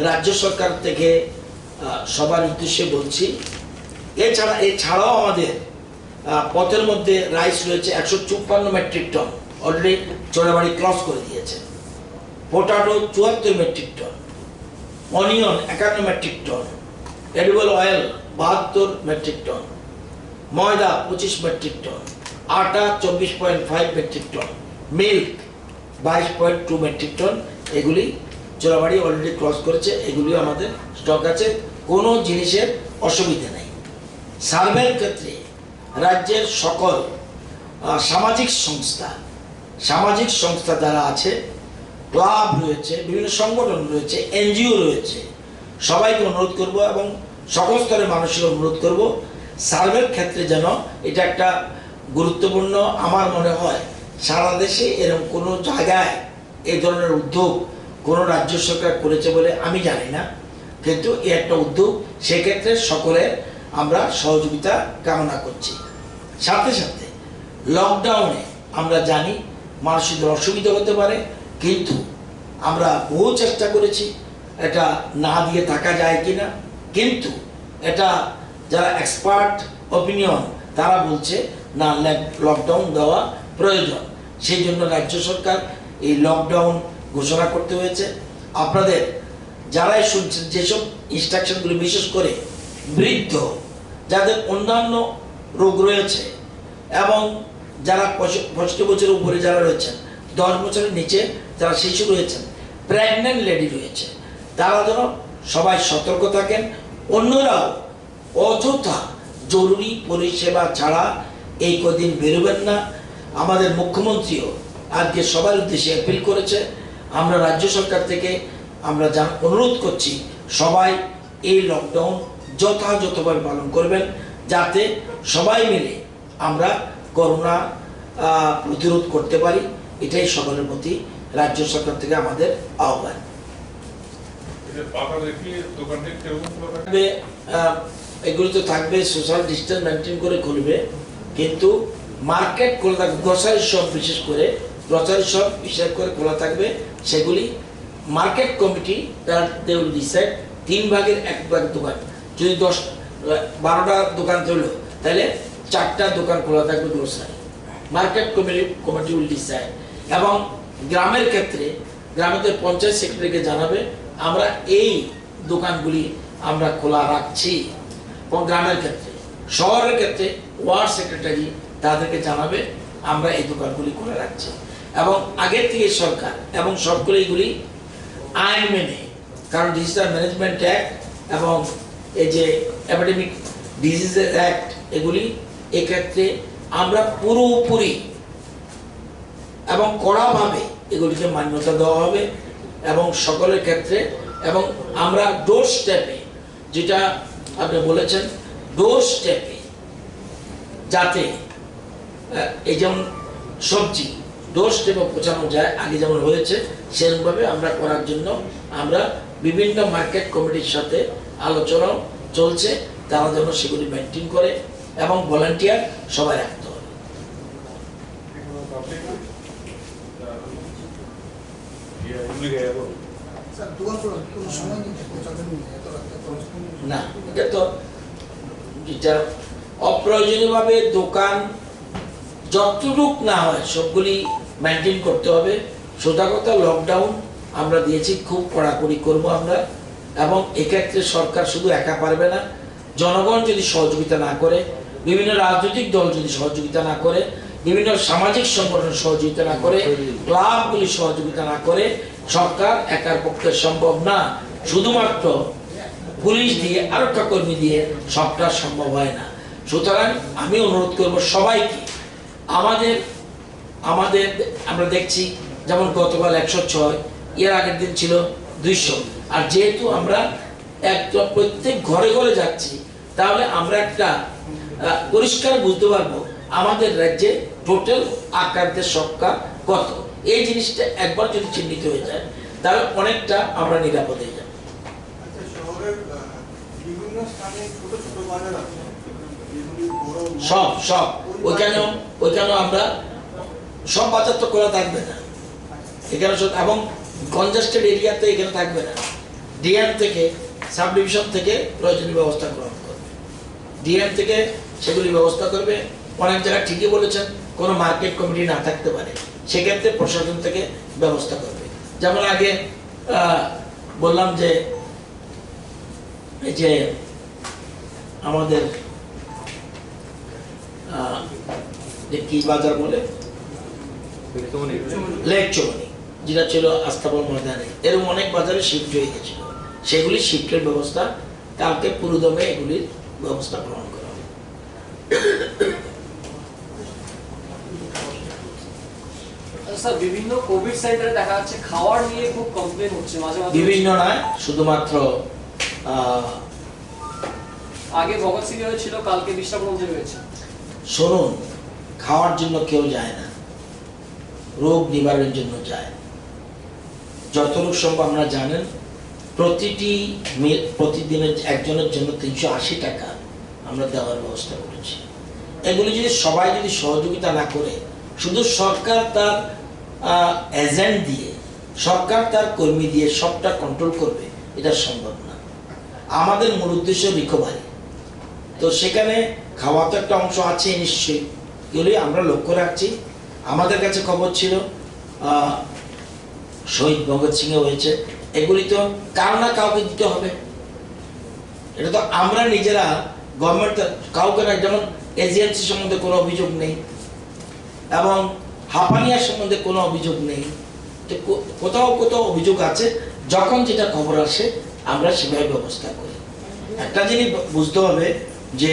রাজ্য সরকার থেকে সবার উদ্দেশ্যে বলছি, এছাড়াও আমাদের পথের মধ্যে রাইস রয়েছে 154 metric ton, already Churaibari cross করে দিয়েছে। Potato 74 metric ton, onion 51 metric ton, edible oil 72 metric ton, ময়দা 25 মেট্রিক টন, আটা 24.5 metric ton, milk 22.2 metric ton. এগুলি চোরাবাড়ি অলরেডি ক্রস করেছে, এগুলিও আমাদের স্টক আছে, কোনো জিনিসের অসুবিধা নেই। সার্ভের ক্ষেত্রে রাজ্যের সকল সামাজিক সংস্থা যারা আছে, ক্লাব রয়েছে, বিভিন্ন সংগঠন রয়েছে, এনজিও রয়েছে, সবাইকে অনুরোধ করব এবং সকল স্তরের মানুষের অনুরোধ করব, সার্ভের ক্ষেত্রে যেন এটা একটা গুরুত্বপূর্ণ, আমার মনে হয় সারা দেশে এরকম কোনো জায়গায় এই ধরনের উদ্যোগ কোনো রাজ্য সরকার করেছে বলে আমি জানি না, কিন্তু এই একটা উদ্যোগ, সেক্ষেত্রে সকলের আমরা সহযোগিতা কামনা করছি। সাথে সাথে লকডাউনে আমরা জানি মানুষের অসুবিধা হতে পারে, কিন্তু আমরা বহু চেষ্টা করেছি এটা না দিয়ে থাকা যায় কিনা, কিন্তু এটা যারা এক্সপার্ট অপিনিয়ন তারা বলছে না, লকডাউন দেওয়া প্রয়োজন। সেই জন্য রাজ্য সরকার এই লকডাউন ঘোষণা করতে হয়েছে। আপনাদের যারাই শুনছেন, যেসব ইনস্ট্রাকশনগুলি বিশেষ করে বৃদ্ধ, যাদের অন্যান্য রোগ রয়েছে এবং যারা 65 বছরের উপরে যারা রয়েছেন, 10 বছরের নিচে যারা শিশু রয়েছেন, প্রেগনেন্ট লেডি রয়েছে, তারা যেন সবাই সতর্ক থাকেন। অন্যরাও অযথা জরুরি পরিষেবা ছাড়া এই কদিন বেরোবেন না। আমাদের মুখ্যমন্ত্রীও আজকে সবার উদ্দেশ্যে অ্যাপিল করেছে। আমরা রাজ্য সরকার থেকে আমরা অনুরোধ করছি, সবাই এই লকডাউন যথাযথভাবে পালন করবেন, যাতে সবাই মিলে আমরা করোনা প্রতিরোধ করতে পারি। এটাই সকলের প্রতি রাজ্য সরকার থেকে আমাদের আহ্বান। এগুলো তো থাকবে, সোশ্যাল ডিস্টেন্স মেনটেন করে খুলবে, কিন্তু মার্কেট খোলা থাকবে, গ্রসারি শপ বিশেষ করে গ্রসারি শপ হিসাব করে খোলা থাকবে। সেগুলি market committee they will decide. 3 ভাগের 1 ভাগ দোকান, যদি 10-12টা দোকান চললো, তাহলে 4টা দোকান খোলা থাকবে grocery. Market committee will decide. এবং গ্রামের ক্ষেত্রে গ্রামের পঞ্চায়েত সেক্রেটারিকে জানাবে আমরা এই দোকানগুলি আমরা খোলা রাখছি। গ্রামের ক্ষেত্রে, শহরের ক্ষেত্রে ওয়ার্ড সেক্রেটারি তাদেরকে জানাবে আমরা এই দোকানগুলি খোলা রাখছি। এবং আগের থেকে সরকার এবং সবগুলো এইগুলি আইন মেনে, কারণ ডিজিটাল ম্যানেজমেন্ট অ্যাক্ট এবং এই যে এপিডেমিক ডিজিজেস অ্যাক্ট, এগুলি এক্ষেত্রে আমরা পুরোপুরি এবং কড়াভাবে এগুলিকে মান্যতা দেওয়া হবে এবং সকলের ক্ষেত্রে। এবং আমরা ডোর স্টেপে, যেটা আপনি বলেছেন, ডোর স্টেপে যাতে এই যেমন সবজি ডোর স্টেপে পৌঁছানো যায়, আগে যেমন হয়েছে সেরকমভাবে আমরা করার জন্য আমরা বিভিন্ন মার্কেট কমিটির সাথে আলোচনা চলছে, তারা যেন সেগুলি মেনটেন করে এবং ভলান্টিয়ার সবাই রাখতে হবে। না, এটা তো অপ্রয়োজনীয়ভাবে দোকান যতটুক না হয় সবগুলি মেনটেন করতে হবে। সোজা কথা, লকডাউন আমরা দিয়েছি, খুব কড়াকড়ি করব আমরা। এবং এক্ষেত্রে সরকার শুধু একা পারবে না, জনগণ যদি সহযোগিতা না করে, বিভিন্ন রাজনৈতিক দল যদি সহযোগিতা না করে, বিভিন্ন সামাজিক সংগঠন সহযোগিতা না করে, ক্লাবগুলি সহযোগিতা না করে, সরকার একার পক্ষে সম্ভব না। শুধুমাত্র পুলিশ দিয়ে আরক্ষা কর্মী দিয়ে সবটা সম্ভব হয় না। সুতরাং আমি অনুরোধ করব সবাইকে, আমাদের আমরা দেখছি যেমন গতকাল 106, এর আগের দিন ছিল 200। আর যেহেতু আমরা একটা প্রত্যেক ঘরে ঘরে যাচ্ছি, তাহলে আমরা একটা পরিষ্কার বুঝতে পারবো আমাদের রাজ্যে টোটাল আক্রান্তের সংখ্যা কত। এই জিনিসটা একবার যদি চিহ্নিত হয়ে যায়, তাহলে অনেকটা আমরা নিরাপদ হয়ে যাব। সব ওইখানে আমরা সব বাজার তো খোলা থাকবে না, এখানে এবং কনজাস্টেড এরিয়াতে এখানে থাকবে না। ডিএম থেকে, সাব ডিভিশন থেকে প্রয়োজনীয় ব্যবস্থা গ্রহণ করবে। ডিএম থেকে সেগুলি ব্যবস্থা করবে। অনেক জায়গায় ঠিকই বলেছেন, কোনো মার্কেট কমিটি না থাকতে পারে, সেক্ষেত্রে প্রশাসন থেকে ব্যবস্থা করবে। যেমন আগে বললাম যে এই যে আমাদের কি বাজার বলে লেক চৌমনি, যেটা ছিল আস্তাবল ময়দানে, এরকম অনেক বাজারে শিফট হয়ে গেছিল। সেগুলি শিফটের ব্যবস্থা কালকে পুরোদমে এগুলির ব্যবস্থা গ্রহণ করা হবে। স্যার, বিভিন্ন কোভিড সেন্টারে দেখা যাচ্ছে খাওয়ার নিয়ে খুব কমপ্লেন হচ্ছে মাঝে মাঝে। বিভিন্ন নয়, শুধুমাত্র আগে ভগৎ সিং হয়েছিল, কালকে বিশ্বমন্ত্রী হয়েছে। শুনুন, খাওয়ার জন্য কেউ যায় না, রোগ নিবারণের জন্য যায়। যতটুকু সম্ভব আপনারা জানেন, প্রতিদিনের একজনের জন্য 380 টাকা আমরা দেওয়ার ব্যবস্থা করেছি। এগুলি যদি সবাই যদি সহযোগিতা না করে, শুধু সরকার তার এজেন্ট দিয়ে, সরকার তার কর্মী দিয়ে সবটা কন্ট্রোল করবে, এটা সম্ভব না। আমাদের মূল উদ্দেশ্য রিকভারি, তো সেখানে খাওয়া তো একটা অংশ আছে নিশ্চয়ই, এগুলি আমরা লক্ষ্য রাখছি। আমাদের কাছে খবর ছিল শহীদ ভগৎ সিং হয়েছে, এগুলি তো কারো না কাউকে দিতে হবে। এটা তো আমরা নিজেরা গভর্নমেন্ট কাউকে না, যেমন এজিএমসি সম্বন্ধে কোনো অভিযোগ নেই এবং হাঁপানিয়ার সম্বন্ধে কোনো অভিযোগ নেই। তো কোথাও কোথাও অভিযোগ আছে, যখন যেটা খবর আসে আমরা সেভাবে ব্যবস্থা করি। একটা জিনিস বুঝতে হবে যে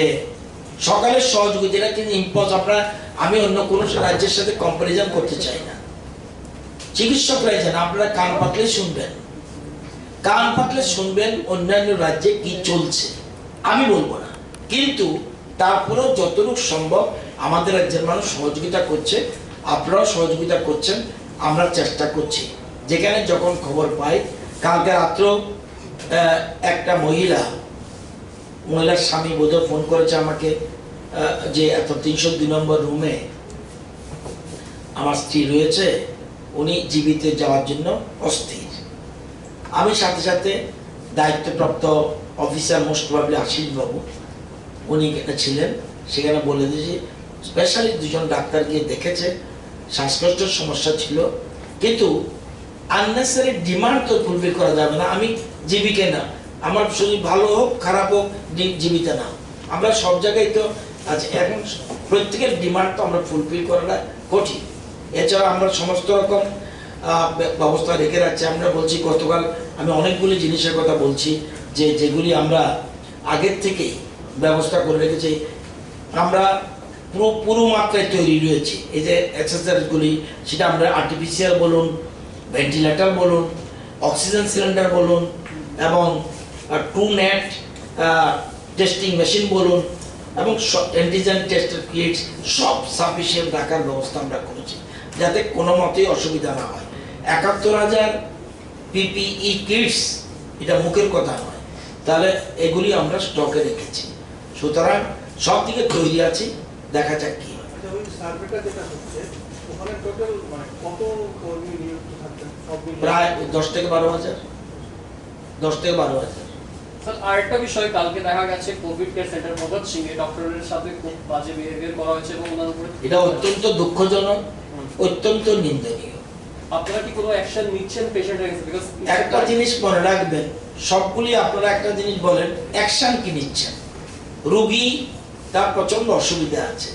সকালের সহযোগিতা, এটা কিন্তু আপনারা, আমি অন্য কোনো রাজ্যের সাথে কম্পারিজন করতে চাই না। চিকিৎসকরাই জানেন, আপনারা কান পাতলে শুনবেন অন্যান্য রাজ্যে কি চলছে, আমি বলবো না, কিন্তু তারপরেও যতটুকু সম্ভব আমাদের রাজ্যের মানুষ সহযোগিতা করছে, আপনারাও সহযোগিতা করছেন, আমরা চেষ্টা করছি। যেখানে যখন খবর পাই, কালকে রাত্র একটা মহিলার স্বামী বোধহয় ফোন করেছে আমাকে যে এত 302 নম্বর রুমে আমার স্ত্রী রয়েছে, উনি জীবিত যাওয়ার জন্য অস্থির। আমি সাথে সাথে দায়িত্বপ্রাপ্ত অফিসার, মোস্ট প্রবাবলি আশিস বাবু, উনি ছিলেন, সেখানে বলে দিয়েছি, স্পেশালি 2জন ডাক্তার গিয়ে দেখেছে, শ্বাসকষ্টের সমস্যা ছিল, কিন্তু আননেসারি ডিমান্ড তো ফুলফিল করা যাবে না। আমি জীবিকা না, আমার শরীর ভালো হোক খারাপ হোক, জীবিকা না, আমরা সব জায়গায় তো আছে। এখন প্রত্যেকের ডিমান্ড তো আমরা ফুলফিল করাটা কঠিন। এছাড়া আমরা সমস্ত রকম ব্যবস্থা রেখে রাখছি। আমরা বলছি, গতকাল আমি অনেকগুলি জিনিসের কথা বলছি যেগুলি আমরা আগের থেকেই ব্যবস্থা করে রেখেছি। আমরা পুরো মাত্রায় তৈরি রয়েছে। এই যে এক্সারসাইজগুলি, সেটা আমরা আর্টিফিশিয়াল বলুন, ভেন্টিলেটর বলুন, অক্সিজেন সিলিন্ডার বলুন, এবং ট্রুনেট টেস্টিং মেশিন বলুন, এবং অ্যান্টিজেন টেস্টের কিটস সব সাফিসিয়েন্ট রাখার ব্যবস্থা আমরা করেছি, যাতে কোনো মতেই অসুবিধা না হয়। 71,000 পিপিই কিটস, এটা মুখের কথা নয়, তাহলে এগুলি আমরা স্টকে রেখেছি। সুতরাং সব দিকে তৈরি আছি, দেখা যাক কি হয়। প্রায় 10 থেকে 12,000। আরেকটা বিষয়, কালকে দেখা গেছে covid care centre Bhagat Singh এ ডক্টরের সাথে খুব বাজে বিহেভিয়ার করা হয়েছে এবং ওনার উপরে, এটা অত্যন্ত দুঃখজনক, অত্যন্ত নিন্দনীয়। আপনারা কি কোনো অ্যাকশন নিচ্ছেন পেশেন্টের কাছে? বিকজ একটা জিনিস মনে রাখবেন, সবগুলি আপনারা একটা জিনিস বলেন, অ্যাকশন কি নিচ্ছেন? রোগী তার প্রচন্ড অসুবিধা আছে,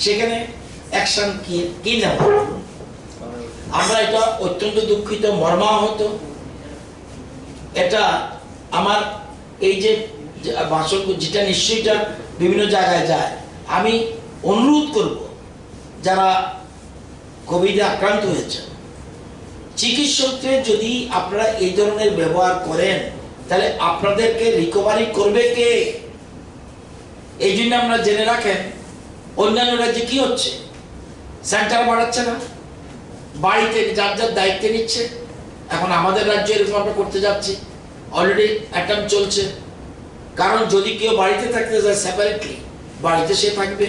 সেখানে অ্যাকশন কি নেব? আমরা এটা অত্যন্ত দুঃখিত, মর্মাহত। এটা আমার এই যে বাসক, যেটা নিশ্চয়ই বিভিন্ন জায়গায় যায়, আমি অনুরোধ করব যারা কোভিডে আক্রান্ত হয়েছে, চিকিৎসকদের যদি আপনারা এই ধরনের ব্যবহার করেন, তাহলে আপনাদেরকে রিকভারি করবে কে? এই জন্য আমরা জেনে রাখেন, অন্যান্য রাজ্যে কি হচ্ছে, সেন্টার বাড়াচ্ছে না, বাড়িতে যার যার দায়িত্ব নিচ্ছে। এখন আমাদের রাজ্যে এরকম আমরা করতে যাচ্ছি, অলরেডি অ্যাটেম্প চলছে। কারণ যদি কেউ বাড়িতে থাকতে যায়, সেপারেটলি বাড়িতে সে থাকবে।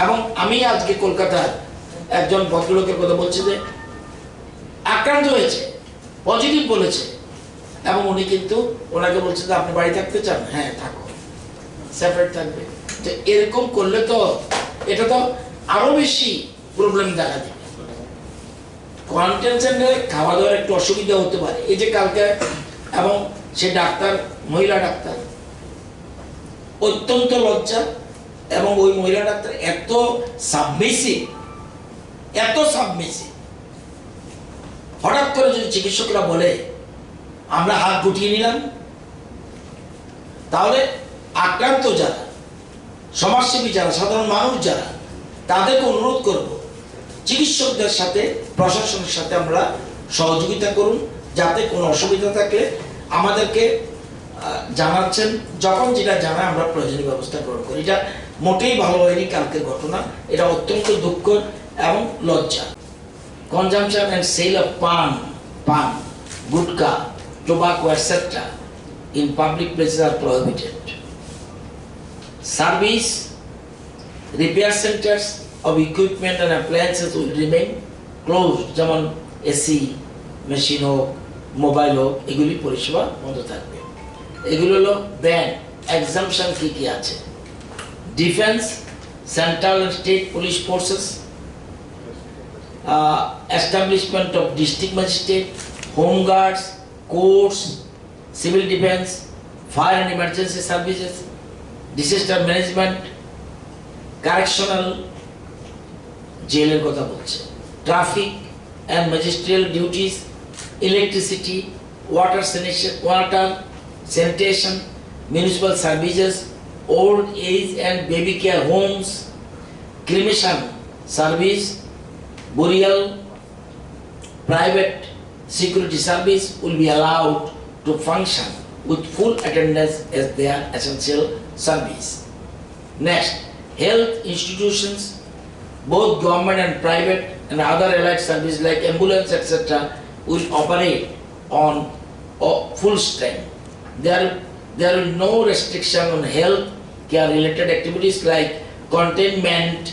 এবং আমি আজকে কলকাতার একজন ভদ্রলোকের কথা বলছি যে আক্রান্ত হয়েছে, পজিটিভ বলেছে, এবং উনি কিন্তু ওনাকে বলছে যে আপনি বাড়ি থাকতে চান, হ্যাঁ থাকো, সেপারেট থাকবে। তো এরকম করলে তো এটা তো আরো বেশি প্রবলেম দেখা দিবে। কোয়ারেন্টাইন সেন্টারে খাওয়া দাওয়ার একটু অসুবিধা হতে পারে। এই যে কালকে, এবং সে ডাক্তার, মহিলা ডাক্তার, অত্যন্ত লজ্জা, এবং ওই মহিলা ডাক্তার এত সাবমিসিভ, হঠাৎ করে যদি চিকিৎসকরা বলে আমরা হাত গুটিয়ে নিলাম, তাহলে আক্রান্ত যারা, সমাজসেবী যারা, সাধারণ মানুষ যারা, তাদেরকে অনুরোধ করব চিকিৎসকদের সাথে, প্রশাসনের সাথে আমরা সহযোগিতা করুন, যাতে কোনো অসুবিধা থাকলে আমাদেরকে জানাচ্ছেন, যখন যেটা জানায় আমরা প্রয়োজনীয় ব্যবস্থা গ্রহণ করি। এটা মোটেই ভালো হয়নি কালকের ঘটনা, এটা অত্যন্ত দুঃখ এবং লজ্জা। Consumption and sale of pan, gutka, tobacco, etc. in public places are prohibited. Service, repair centers of equipment and appliances will remain closed, যেমন এসি মেশিন হোক, মোবাইল হোক, এগুলি পরিষেবা বন্ধ থাকবে। এগুলো হলো ব্যান। এক্সাম্পশন কি কি আছে? Defence, central and state police forces, establishment of district magistrate, home guards, courts, civil defense, fire and emergency services, disaster management, correctional, জেলের কথা বলছে, traffic and magisterial duties, electricity, water sanitation, municipal services, old age and baby care homes, cremation service, burial, private security service will be allowed to function with full attendance as their essential service. Next, health institutions, both government and private and other allied services like ambulance etc. will operate on full strength. There will no restriction on health care related activities like containment,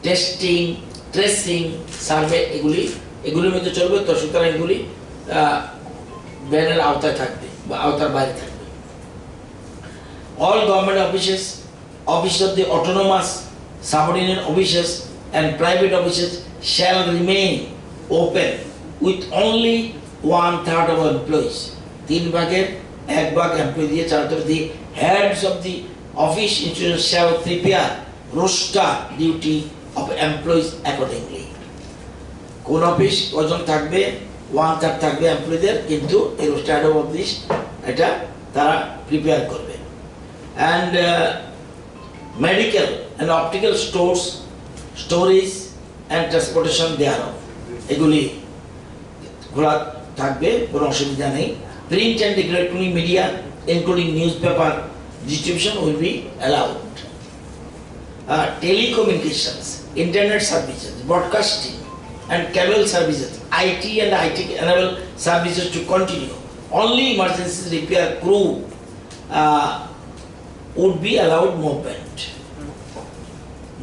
testing, tracing, survey, এগুলির মধ্যে চলবে। তো সুতরাং এগুলি ব্যানের আওতায় থাকবে বা আওতার বাইরে থাকবে। All government offices of the autonomous, subordinate offices and private offices shall remain open with only 1/3 of employees. 3 ভাগের 1 ভাগ এমপ্লয়ি দিয়ে 4/3 দিয়ে heads of the office institutions shall prepare roster duty of employees accordingly. কোন office কজন থাকবে, 1/3 থাকবে এমপ্লয়ীদের, কিন্তু এই রোস্টার অফ দিস এটা তারা প্রিপেয়ার করবে। And medical and optical stores, storage and transportation there, এগুলি খোলা থাকবে, কোনো অসুবিধা নেই। Print and electronic media including news paper distribution will be allowed. Telecommunications, internet services, broadcasting and cable services, IT and IT-enabled services to continue. Only emergency repair crew would be allowed movement.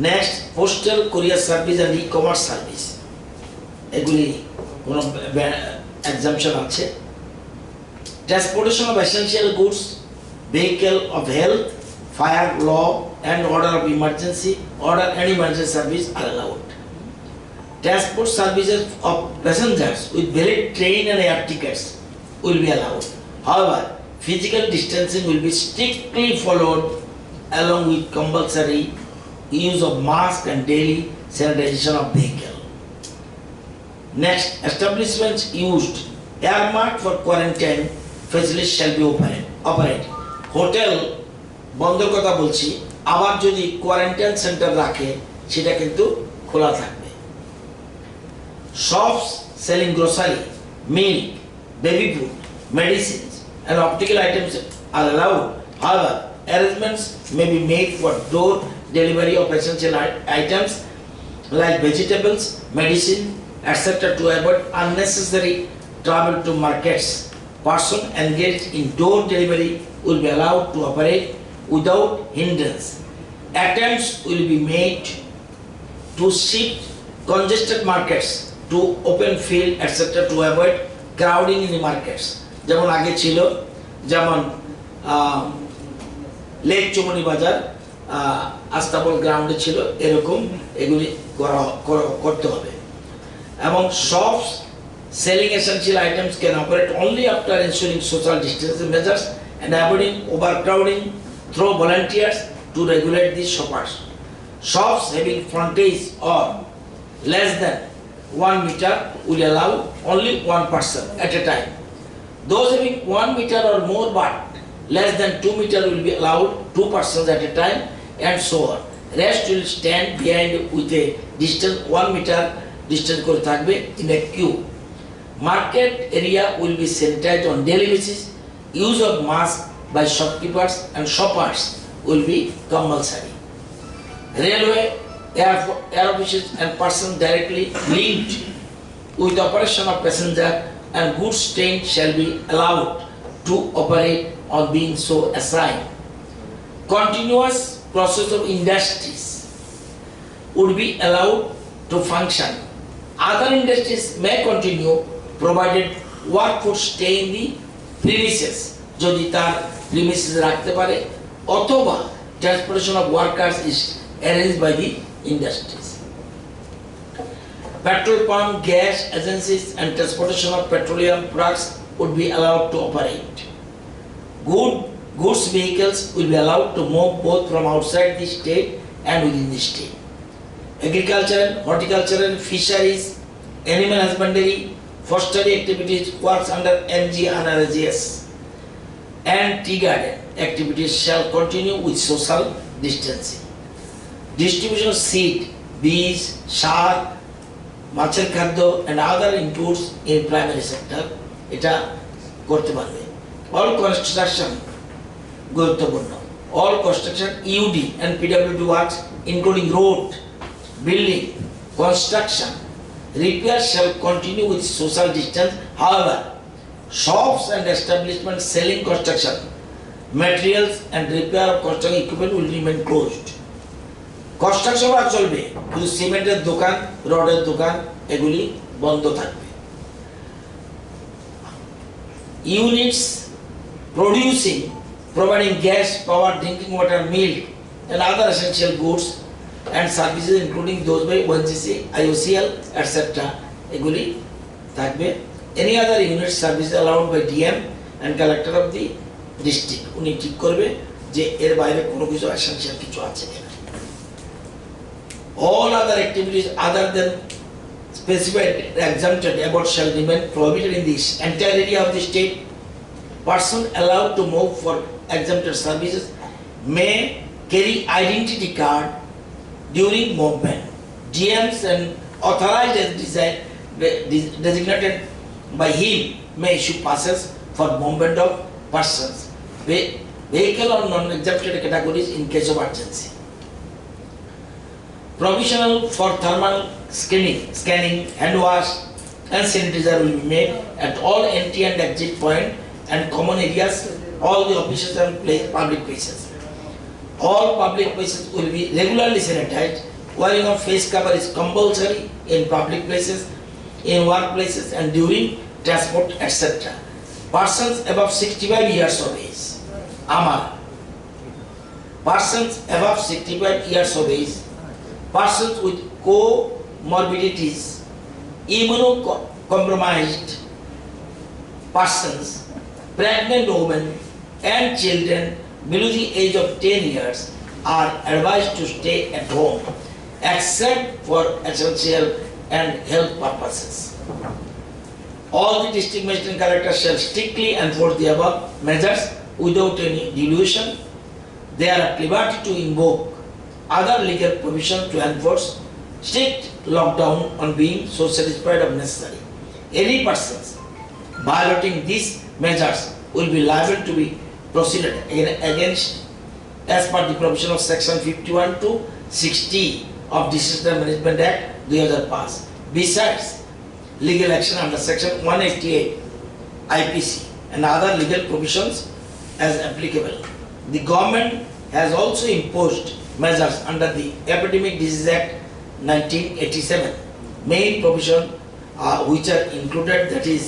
Next, postal courier service and e-commerce service. এগুলি কোনো exemption আছে। Transportation of essential goods, vehicle of health, fire, law and order of emergency, order and emergency service are allowed. Transport services of passengers with valid train and air tickets will be allowed. However, physical distancing will be strictly followed along with compulsory use of mask and daily sanitization of vehicle. Next, establishments used earmarked for quarantine facilities shall be operate. Hotel বন্ধের কথা বলছি, আবার যদি quarantine centre রাখে সেটা কিন্তু খোলা থাকবে। Shops selling grocery, milk, baby food, medicines and optical items are allowed. However, arrangements may be made for door delivery of essential items like vegetables, medicine, etc. to avoid unnecessary travel to markets. Persons engaged in door delivery will be allowed to operate without hindrance. Attempts will be made to shift congested markets to open field etc. to avoid crowding in the markets. যেমন আগে ছিল, যেমন lake চমনি বাজার আস্তাবল গ্রাউন্ডে ছিল, এরকম এগুলি করতে হবে। এবং shops selling essential items can operate only after ensuring social distancing measures and avoiding overcrowding through volunteers to regulate these shoppers. Shops having frontage or less than 1 meter will allow only one person at a time. Those having 1 meter or more but less than 2 meter will be allowed 2 persons at a time, and so on. Rest will stand behind with a distance 1 meter distance করে থাকবে in a queue. Market area will be sanitized on daily basis. Use of mask by shopkeepers and shoppers will be compulsory. Railway, air offices and persons directly linked with operation of passenger and goods train shall be allowed to operate on being so assigned. Continuous process of industries would be allowed to function. Other industries may continue provided work would stay in the premises, যদি তার premises রাখতে পারে, অথবা transportation of workers is arranged by the industries. Petrol pump, gas agencies and transportation of petroleum products would be allowed to operate. Goods vehicles will be allowed to move both from outside the state and within the state. Agriculture, horticulture, fisheries, animal husbandry, forestry activities works under MG and RGS, and tea garden activities shall continue with social distancing. Distribution of seed, bees, সার, মাছের খাদ্য and other inputs in primary sector এটা করতে পারবে। All construction গুরুত্বপূর্ণ। All construction EUD and PWD works including road, building, construction, repair shall continue with social distance. However, shops and establishments selling construction materials and repair of construction equipment will remain closed. Construction work চলবে, কিন্তু সিমেন্টের দোকান, রডের দোকান এগুলি বন্ধ থাকবে। Units producing, providing gas, power, drinking water, milk and other essential goods and services including those by ONGC, IOCL, etc. এগুলি থাকবে। Any other unit service allowed by DM and collector of the district উনি ঠিক করবে যে এর বাইরে কোনো কিছু essential কিছু আছে কিনা। All other activities other than specified exempted above shall remain prohibited in this entire area of the state. Person allowed to move for exempted services may carry identity card during movement. GMs and authorized as designated by him may issue passes for movement of persons, vehicle or non-exempted categories in case of urgency. Provisional for thermal scanning, hand wash and sanitizer will be made at all entry and exit point and common areas, all the offices and public places. All public places will be regularly sanitized. Wearing of face cover is compulsory in public places, in workplaces and during transport, etc. Persons above 65 years of age, persons above 65 years of age, persons with comorbidities, immunocompromised persons, pregnant women and children below the age of 10 years are advised to stay at home except for essential and health purposes. All the district magistrate collectors shall strictly enforce the above measures without any delusion. They are at liberty to invoke other legal provisions to enforce strict lockdown on being so satisfied of necessary. Any persons violating these measures will be liable to be proceeded against as per the provision of section 51 to 60 of Disaster Management Act 2005. Besides, legal action under section 188 IPC and other legal provisions as applicable. The government has also imposed measures under the Epidemic Disease Act 1987. Main provision which are included, that is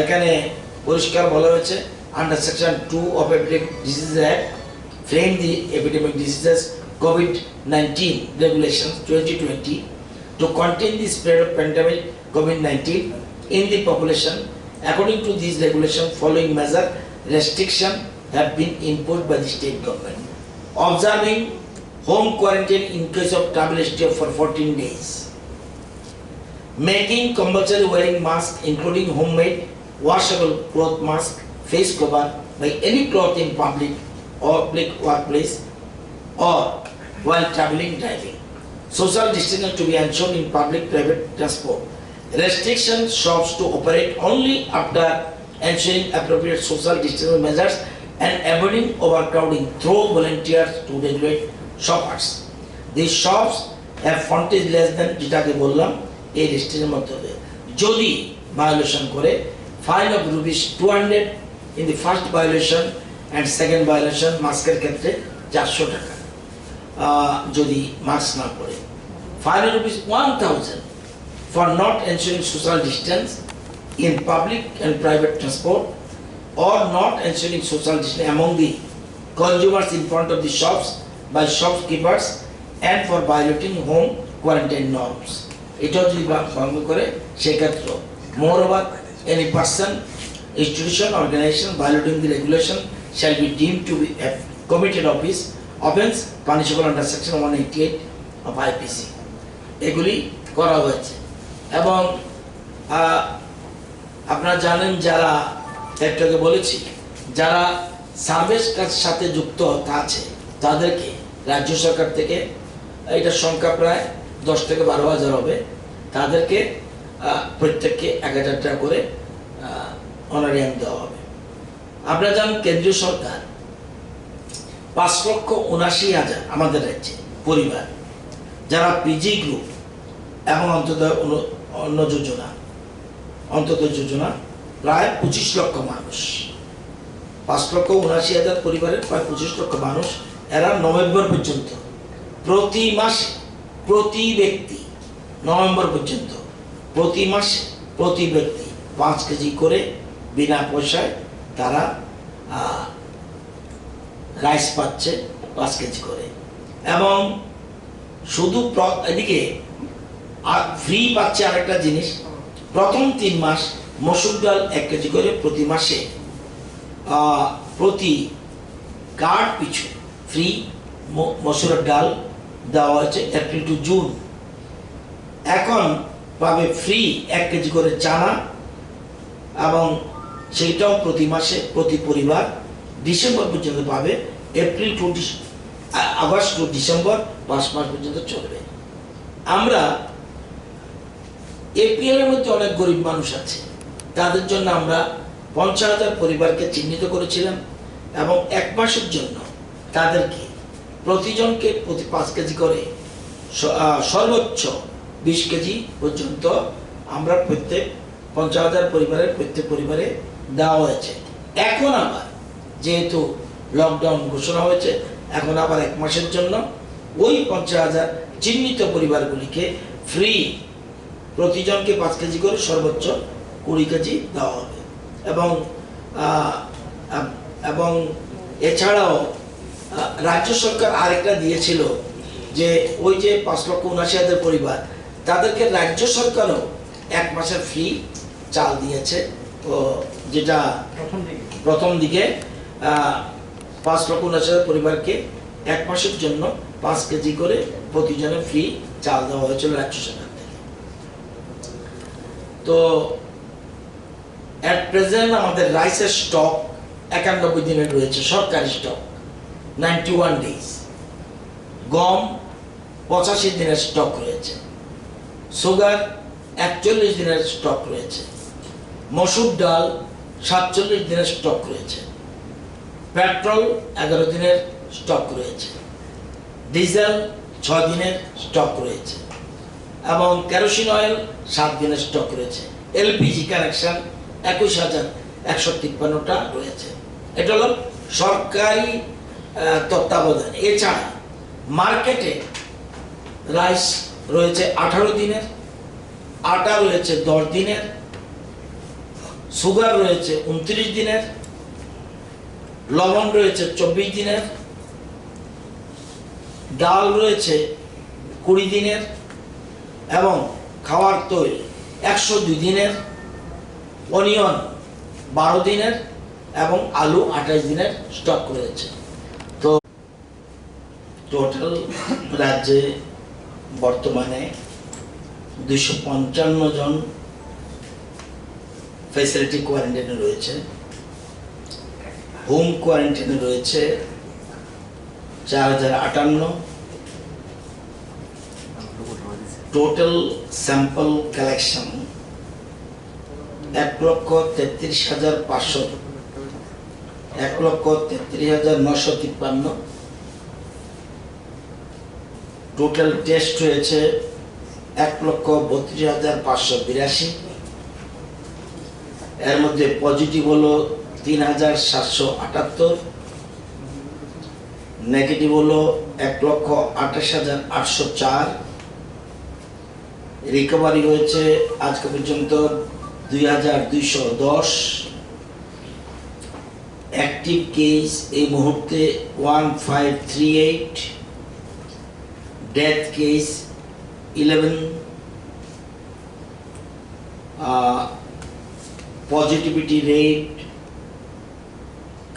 এখানে পরিষ্কার বলা হয়েছে under section 2 of epidemic disease act frame the epidemic diseases COVID-19 regulations 2020 to contain the spread of pandemic COVID-19 in the population. According to these regulations, following measure restriction have been imposed by the state government. Observing home quarantine in case of travel history for 14 days. Making compulsory wearing mask including homemade washable cloth mask, face cover by any cloth in public or public workplace or while traveling, driving. Social distancing to be ensured in public private transport. Restriction shops to operate only after ensuring appropriate social distancing measures and avoiding overcrowding through volunteers to regulate shoppers. These shops have frontage less than যেটাকে বললাম এই রেস্ট্রিকশনের মধ্যে যদি violation করে fine of rupees 200 in the first violation and second violation মাস্কের ক্ষেত্রে 400 টাকা যদি মাস্ক না পরে fine of rupees 1000 for not ensuring social distance in public and private transport or not ensuring social distance among the consumers in front of the shops by shopkeepers and for violating home quarantine norms. এটা যদি ভঙ্গ করে সেক্ষেত্রে moreover any person, institution, organization violating the regulation shall be deemed to be a committed offense punishable under section 188 of IPC. এগুলি করা হয়েছে এবং আপনারা জানেন যারা একটাকে বলেছি যারা সার্ভিস কাজের সাথে যুক্ত আছে তাদেরকে রাজ্য সরকার থেকে এটা সংখ্যা প্রায় 10 থেকে 12,000 হবে তাদেরকে প্রত্যেককে 1,000 টাকা করে অনারিয়াম দেওয়া হবে। আপনারা জানেন কেন্দ্রীয় সরকার 5,79,000 আমাদের রাজ্যে পরিবার যারা পিজি গ্রুপ এবং অন্য যোজনা প্রায় 25 লক্ষ মানুষ 5,79,000 পরিবারের প্রায় 25 লক্ষ মানুষ এরা নভেম্বর পর্যন্ত প্রতি মাসে প্রতি ব্যক্তি নভেম্বর পর্যন্ত প্রতি মাসে প্রতি ব্যক্তি 5 কেজি করে বিনা পয়সায় তারা রাইস পাচ্ছে 5 কেজি করে এবং শুধু এদিকে ফ্রি পাচ্ছে আরেকটা জিনিস প্রথম 3 মাস মসুর ডাল 1 কেজি করে প্রতি মাসে প্রতি কার্ড পিছু ফ্রি মসুরের ডাল দেওয়া হয়েছে এপ্রিল টু জুন। এখন পাবে ফ্রি 1 কেজি করে চানা এবং সেইটাও প্রতি মাসে প্রতি পরিবার ডিসেম্বর পর্যন্ত পাবে April to August to December 5 মাস পর্যন্ত চলবে। আমরা এপিএলের মধ্যে অনেক গরিব মানুষ আছে তাদের জন্য আমরা 50,000 পরিবারকে চিহ্নিত করেছিলাম এবং 1 মাসের জন্য তাদেরকে প্রতিজনকে প্রতি 5 কেজি করে সর্বোচ্চ 20 কেজি পর্যন্ত আমরা প্রত্যেক 50,000 পরিবারের প্রত্যেক পরিবারে দেওয়া হয়েছে। এখন আবার যেহেতু লকডাউন ঘোষণা হয়েছে এখন আবার 1 মাসের জন্য ওই 50,000 চিহ্নিত পরিবারগুলিকে ফ্রি প্রতিজনকে 5 কেজি করে সর্বোচ্চ 20 কেজি দেওয়া হবে এবং এছাড়াও রাজ্য সরকার আরেকটা দিয়েছিল যে ওই যে 5,79,000 পরিবার তাদেরকে রাজ্য সরকারও 1 মাসের ফ্রি চাল দিয়েছে তো যেটা প্রথম দিকে 5,79,000 পরিবারকে 1 মাসের জন্য 5 কেজি করে প্রতিজনের ফ্রি চাল দেওয়া হয়েছিল রাজ্য সরকার থেকে। তো এট প্রেজেন্ট আমাদের রাইসের স্টক 91 দিনের রয়েছে সরকারি স্টক 91 ডেজ, গম 85 দিনের স্টক রয়েছে, সুগার 41 দিনের স্টক রয়েছে, মসুর ডাল 47 দিনের স্টক রয়েছে, পেট্রোল 11 দিনের স্টক রয়েছে, ডিজেল 6 দিনের স্টক রয়েছে এবং কেরোসিন অয়েল 7 দিনের স্টক রয়েছে, এলপিজি কানেকশন 21,153টা রয়েছে। এটা হলো সরকারি তত্ত্বাবধান। এছাড়া মার্কেটে রাইস রয়েছে 18 দিনের, আটা রয়েছে 10 দিনের, সুগার রয়েছে 29 দিনের, লবণ রয়েছে 24 দিনের, ডাল রয়েছে 20 দিনের এবং খাওয়ার তৈল 102 দিনের, অনিয়ন 12 দিনের এবং আলু 28 দিনের স্টক রয়েছে। তো টোটাল রাজ্যে বর্তমানে 255 জন ফ্যাসিলিটি কোয়ারেন্টাইনে রয়েছে, হোম কোয়ারেন্টাইনে রয়েছে 4058, total sample collection 1,33,500, 1,33,953, total test হয়েছে 1,32,582, এর মধ্যে পজিটিভ হলো 3,778, নেগেটিভ হলো 1,28,804, রিকভারি হয়েছে আজকে পর্যন্ত 2,210, অ্যাক্টিভ কেস এই মুহূর্তে 1538, ডেথ কেস 11, পজিটিভিটি রেট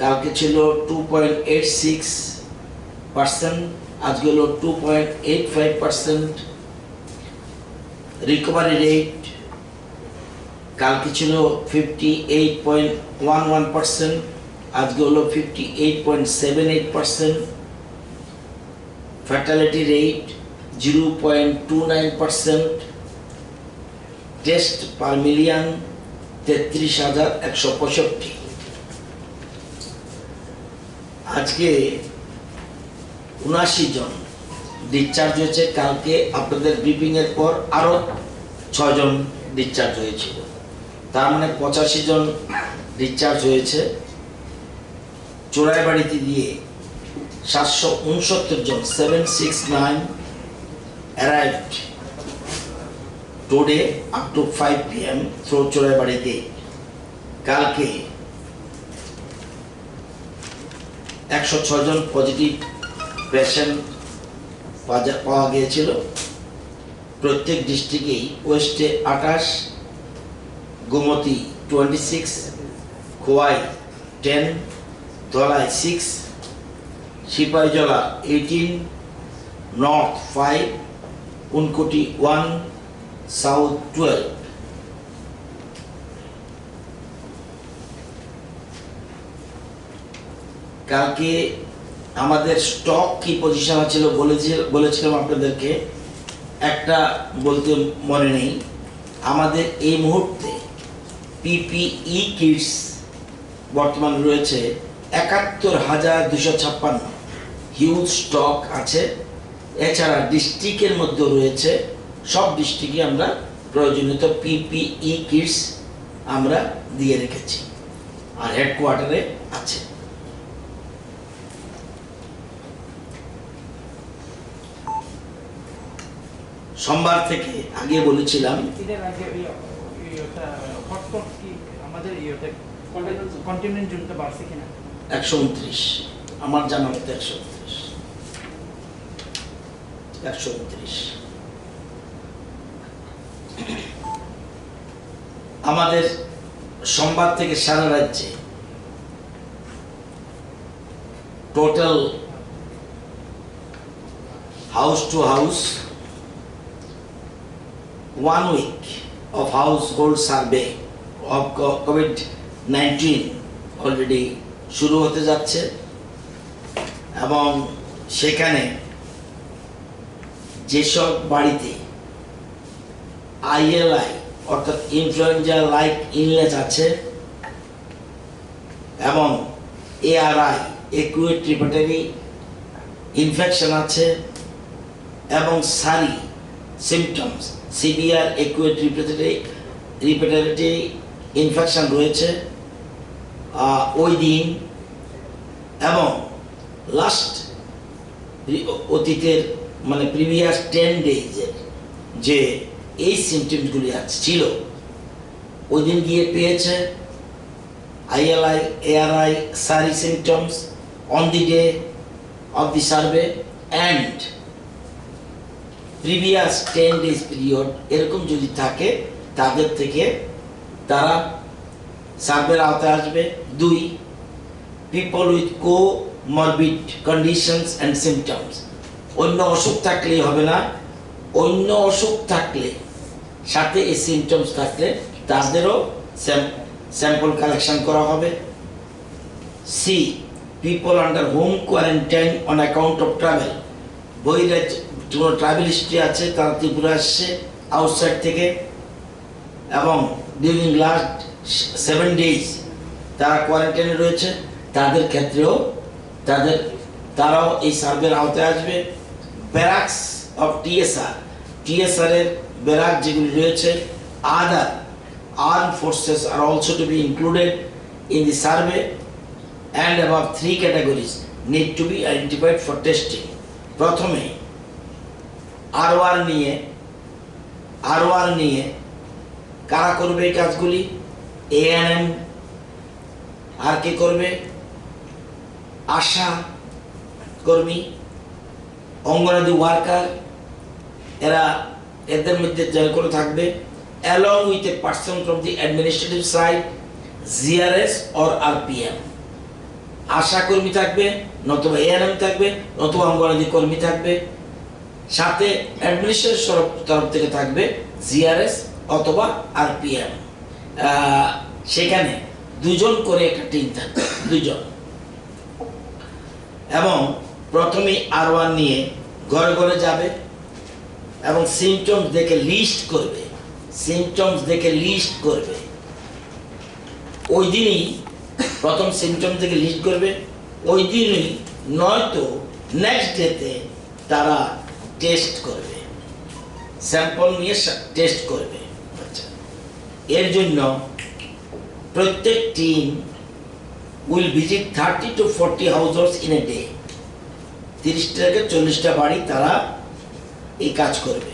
কালকে ছিল 2.86%, আজকে হলো 2.85%, রিকভারি রেট কালকে ছিল 58.11%, আজকে হলো 58.78%, fatality rate 0.29%, test per million 33,165। আজকে 79 জন ডিসচার্জ হয়েছে, কালকে আপনাদের ব্রিফিং এর পর আরো 6 জন ডিসচার্জ হয়েছিল, তার মানে 85 জন ডিসচার্জ হয়েছে। চোরাইবাড়িতে দিয়ে 769 জন 769 arrived today up to 5 PM through চোরাইবাড়িতে। কালকে 106 জন পজিটিভ পেশেন্ট পাওয়া গিয়েছিল। প্রত্যেক ডিস্ট্রিক্টেই ওয়েস্টে 28, গোমতী 26, খোয়াই 10, ধলাই 6, সিপাহীজলা 18, নর্থ 5, উনকোটি 1, সাউথ 12। কালকে আমাদের স্টক কি পজিশন ছিল বলেছিলাম আপনাদেরকে, একটা বলতে মনে নেই। আমাদের এই মুহূর্তে পিপিই কিটস বর্তমান রয়েছে 71,256, হিউজ স্টক আছে। এছাড়া ডিস্ট্রিক্টের মধ্যে রয়েছে, সব ডিস্ট্রিক্টে আমরা প্রয়োজনীয় পিপিই কিটস আমরা দিয়ে রেখেছি, আর হেডকোয়ার্টারে আছে। সোমবার থেকে আগে বলেছিলাম কন্টিনেন্ট জোনটা বাড়ছে কিনা 129, আমার জানা মতো 129। আমাদের সোমবার থেকে সারা রাজ্যে total house to house 1 week of household survey of COVID-19 already শুরু হতে যাচ্ছে, এবং সেখানে যেসব বাড়িতে ILI অর্থাৎ ইনফ্লুয়েঞ্জা লাইক ইলনেস আছে এবং ARI একুয়েট রিপার্টারি ইনফেকশন আছে এবং সারি সিমটমস সিভিয়ার একুয়েট রিপার্টারি ইনফেকশন রয়েছে ওই দিন, এবং লাস্ট অতীতের মানে প্রিভিয়াস 10 ডেজের যে এই সিমটমসগুলি ছিল ওই দিন গিয়ে পেয়েছে ILI, ARI, SARI symptoms on the day of the survey and previous 10 days period এরকম যদি থাকে তাদের থেকে তারা সার্ভের আওতায় আসবে। 2, people with comorbid conditions and symptoms, অন্য অসুখ থাকলেই হবে না, অন্য অসুখ থাকলে সাথে এই সিমটমস থাকলে তাদেরও স্যাম্পল কালেকশন করা হবে। C, people under home quarantine on account of travel, বহিরাজ্য কোনো ট্রাভেল হিস্ট্রি আছে, তারা ত্রিপুরা আসছে আউটসাইড থেকে এবং ডিউরিং লাস্ট 7 days তারা কোয়ারেন্টাইনে রয়েছে, তাদের ক্ষেত্রেও তারাও এই সার্ভের আওতায় আসবে। ব্যারাকস অফ টিএসআর এর ব্যারাক যেগুলি রয়েছে, আদার armed forces are also to be included in the survey, and above 3 categories need to be identified for testing. প্রথমে আরওয়ার নিয়ে কারা করবে এই কাজগুলি? এএনএম, আর কে করবে? আশা কর্মী, অঙ্গনওয়াড়ি ওয়ার্কার, এদের মধ্যে যে কোনো থাকবে, along with a person from the administrative side, GRS or RPM. আশা কর্মী থাকবে, নতুবা এএনএম থাকবে, নতুবা অঙ্গনওয়াড়ি কর্মী থাকবে, সাথে অ্যাডমিনিস্ট্রেশন তরফ থেকে থাকবে জিআরএস অথবা আরপিএম। সেখানে 2 জন করে একটা টিম থাকবে, 2 জন। এবং প্রথমে আর1 নিয়ে ঘরে ঘরে যাবে এবং সিমটমস দেখে লিস্ট করবে। ওই দিনই প্রথম সিমটম থেকে লিস্ট করবে, ওই দিনই নয়তো নেক্সট ডেতে তারা টেস্ট করবে, স্যাম্পল নিয়ে টেস্ট করবে। আচ্ছা, এর জন্য প্রত্যেক team will visit 30 to 40 হাউসহোল্ডস in a day. 30 থেকে 40টা বাড়ি তারা এই কাজ করবে।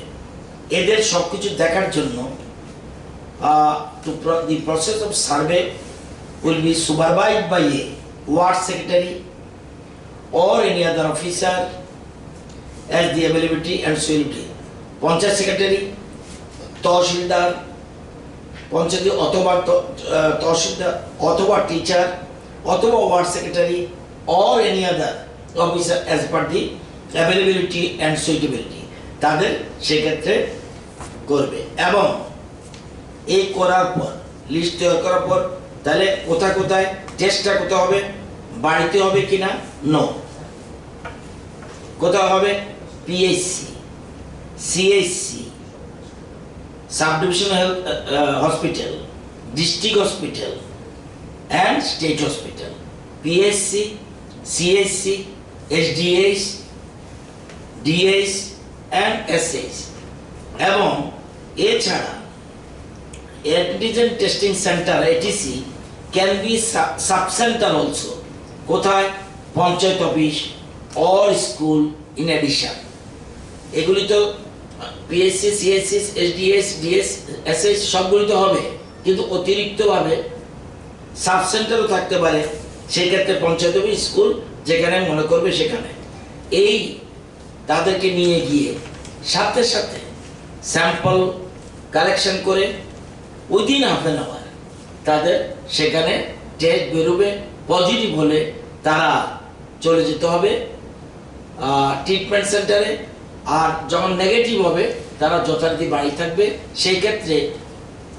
এদের সবকিছু দেখার জন্য the process of survey will be supervised by a ward secretary or any other officer as the availability and suitability. Panchayat secretary, tehsildar, panchayat অথবা তহসিলদার অথবা টিচার অথবা ward secretary or any other officer as per the availability and suitability, তাদের সেক্ষেত্রে করবে। এবং এই করার পর লিস্ট তৈরি করার পর তাহলে কোথায় টেস্টটা কোথায় হবে? বাড়িতে হবে কিনা? নো। কোথায় হবে? PHC, CHC, sub divisional health hospital, district hospital and state hospital. PHC, CHC, SDH, DH and SH. এবং এছাড়া antigen testing centre ATC can be sub centre also. কোথায়? Panchayat office or school in addition. এগুলি তো PSC, CSC, SDS, DS, SS সবগুলি তো হবে, কিন্তু অতিরিক্তভাবে sub সেন্টারও থাকতে পারে। সেই ক্ষেত্রে পঞ্চায়েত অফিস, স্কুল যেখানে মনে করবে সেখানে এই তাদেরকে নিয়ে গিয়ে সাথে স্যাম্পল কালেকশন করে উইদিন হাফ অ্যান আওয়ার তাদের সেখানে টেস্ট বেরোবে। পজিটিভ হলে তারা চলে যেতে হবে ট্রিটমেন্ট সেন্টারে, আর যখন নেগেটিভ হবে তারা যথারীতি বাড়ি থাকবে। সেই ক্ষেত্রে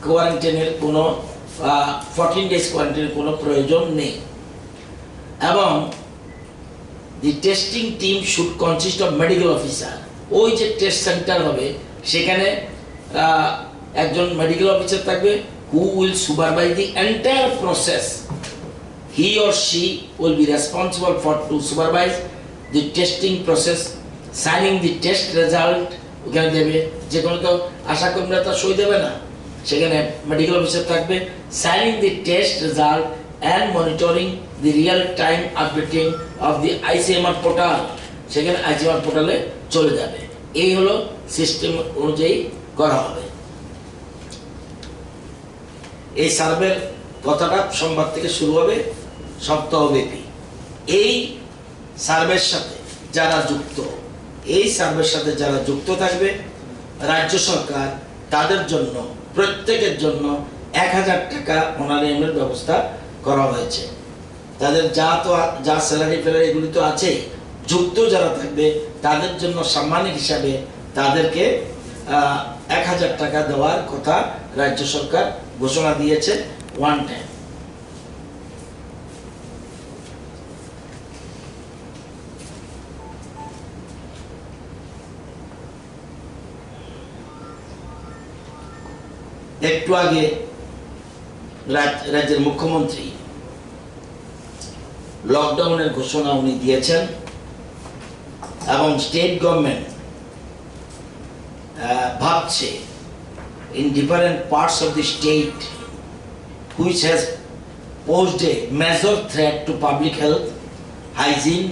কোয়ারেন্টাইনের কোনো 14 days কোয়ারেন্টাইনের কোনো প্রয়োজন নেই। এবং the testing team should consist of medical officer. ওই যে টেস্ট সেন্টার হবে সেখানে একজন মেডিকেল অফিসার থাকবে, who will supervise the entire process. He or she will be responsible to supervise the testing process, signing the test result ওখানে দেবে। যে কোনো তো আশা কর্মীরা তো সই দেবে না, সেখানে মেডিকেল অফিসার থাকবে, signing the test result and monitoring the real time updating of the ICMR portal, সেখানে ICMR পোর্টালে চলে যাবে। এই হলো সিস্টেম অনুযায়ী করা হবে। এই সার্ভের কথাটা সোমবার থেকে শুরু হবে সপ্তাহব্যাপী। এই সার্ভের সাথে যারা যুক্ত থাকবে রাজ্য সরকার তাদের জন্য প্রত্যেকের জন্য 1000 টাকা অনারিয়ামের ব্যবস্থা করা হয়েছে। তাদের যা স্যালারি ফেলারি এগুলি তো আছে, যুক্ত যারা থাকবে তাদের জন্য সাম্মানিক হিসাবে তাদেরকে 1000 টাকা দেওয়ার কথা রাজ্য সরকার ঘোষণা দিয়েছে ওয়ান টাইম। একটু আগে রাজ্যের মুখ্যমন্ত্রী লকডাউনের ঘোষণা উনি দিয়েছেন এবং স্টেট গভর্নমেন্ট ভাবছে in different parts of the state which has posed a major threat to public health, hygiene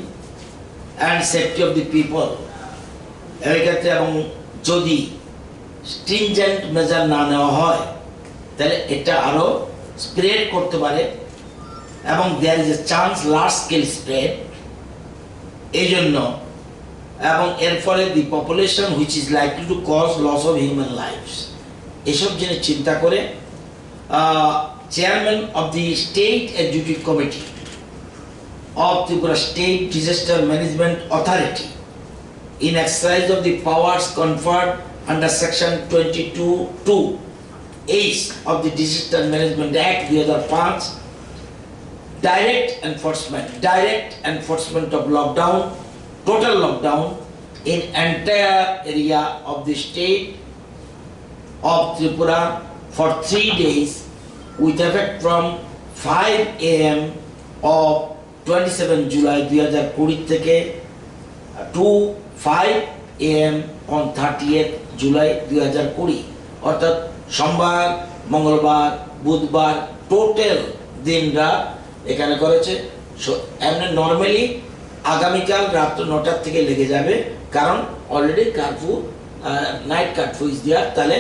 and safety of the people. এই ক্ষেত্রে এবং যদি stringent মেজার না নেওয়া হয় তাহলে এটা আরো স্প্রেড করতে পারে এবং there is a chance large scale spread। এই জন্য এবং এর ফলে the population which is likely to cause loss of human lives, এসব জিনিস চিন্তা করে chairman of the state executive committee of Tripura state disaster management authority in exercise of the powers conferred under section 22(2)(h) of the Disaster Management Act 2005, direct enforcement of lockdown, total lockdown in entire area of the state of Tripura for 3 days with effect from 5 AM of 27 July 2020 থেকে to 5 AM on 30th July 2020, অর্থাৎ সোমবার, মঙ্গলবার, বুধবার total দিনরা এখানে করেছে। এমনি normally আগামীকাল রাত 9টার থেকে লেগে যাবে, কারণ already curfew night curfew is there. তাহলে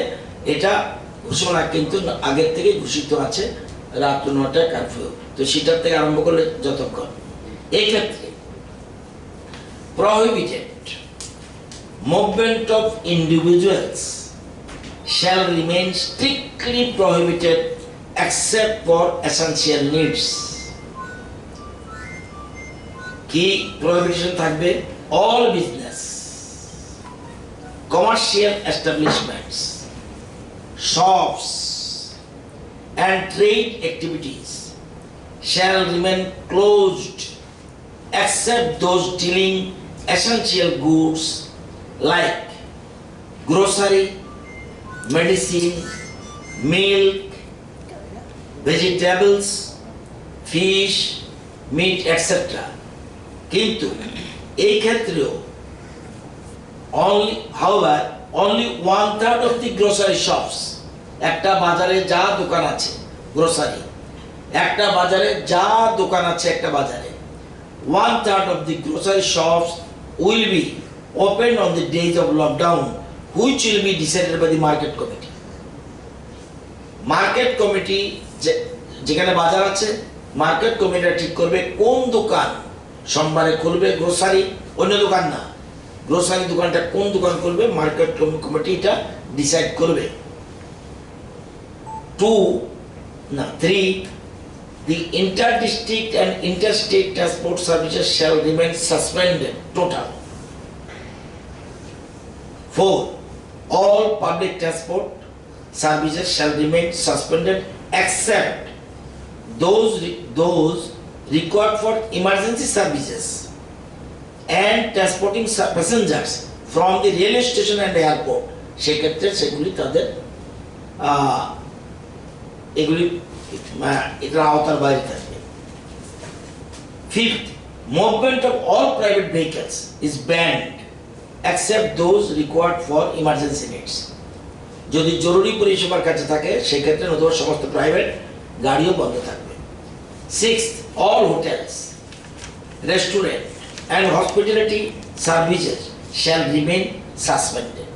এটা ঘোষণা কিন্তু আগের থেকে ঘোষিত আছে রাত 9টায় কারফিউ, তো সেটার থেকে আরম্ভ করলে যতক্ষণ। এই ক্ষেত্রে prohibited movement of individuals shall remain strictly prohibited except for essential needs। কি prohibition থাকবে? all business, commercial establishments, shops and trade activities shall remain closed except those dealing essential goods like grocery, medicine, milk, vegetables, fish, meat, etc. কিন্তু এই ক্ষেত্রেও only 1/3 of the grocery shops, একটা বাজারে যা দোকান আছে গ্রোসারি, একটা বাজারে যা দোকান আছে একটা বাজারে 1/3 of the grocery shops will be open on the days of lockdown, which will be decided by the market committee. Market committee যেখানে বাজার আছে মার্কেট কমিটিরা ঠিক করবে কোন দোকান সোমবারে খুলবে, গ্রোসারি, অন্য দোকান না, গ্রোসারি দোকানটা কোন দোকান খুলবে মার্কেট কমিটি এটা ডিসাইড করবে। 3, the inter-district and interstate transport services shall remain suspended total. 4, all public transport services shall remain suspended except those required for emergency services and transporting passengers from the railway station and airport, সেক্ষেত্রে সেগুলি তাদের এগুলি এটার আওতার বাইরে থাকবে। 5th, movement of all private vehicles is banned except those required for emergency needs। যদি জরুরি পরিষেবার কাছে থাকে সেক্ষেত্রে নতুবা সমস্ত প্রাইভেট গাড়িও বন্ধ থাকবে। 6th, all hotels, restaurant and hospitality services shall remain suspended.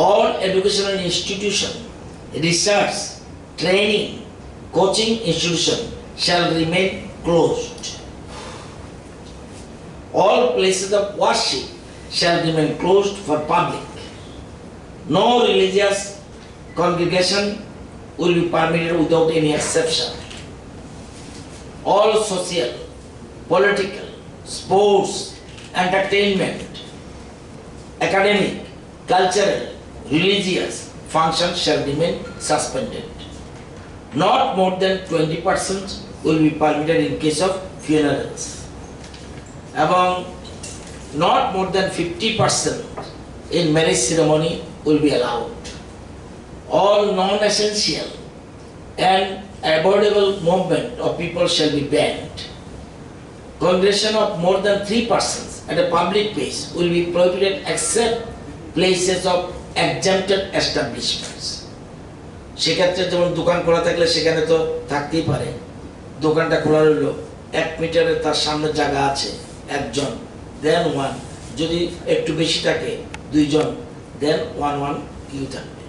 All educational institutions, research, training, coaching institution shall remain closed. All places of worship shall remain closed for public. No religious congregation will be permitted without any exception. All social, political, sports, entertainment, academic, cultural, religious functions shall remain suspended. Not more than 20% will be permitted in case of funerals. Among not more than 50% in marriage ceremony will be allowed. All non-essential and avoidable movement of people shall be banned. Congregation of more than 3 persons at a public place will be prohibited except places of exempted establishments. সেক্ষেত্রে যেমন দোকান খোলা থাকলে সেখানে তো থাকতেই পারে, দোকানটা খোলা রইল, 1 মিটারে তার সামনে জায়গা আছে, একজন, দেন ওয়ান, যদি একটু বেশি থাকে 2 জন, দেন ওয়ান ইউ থাকবে।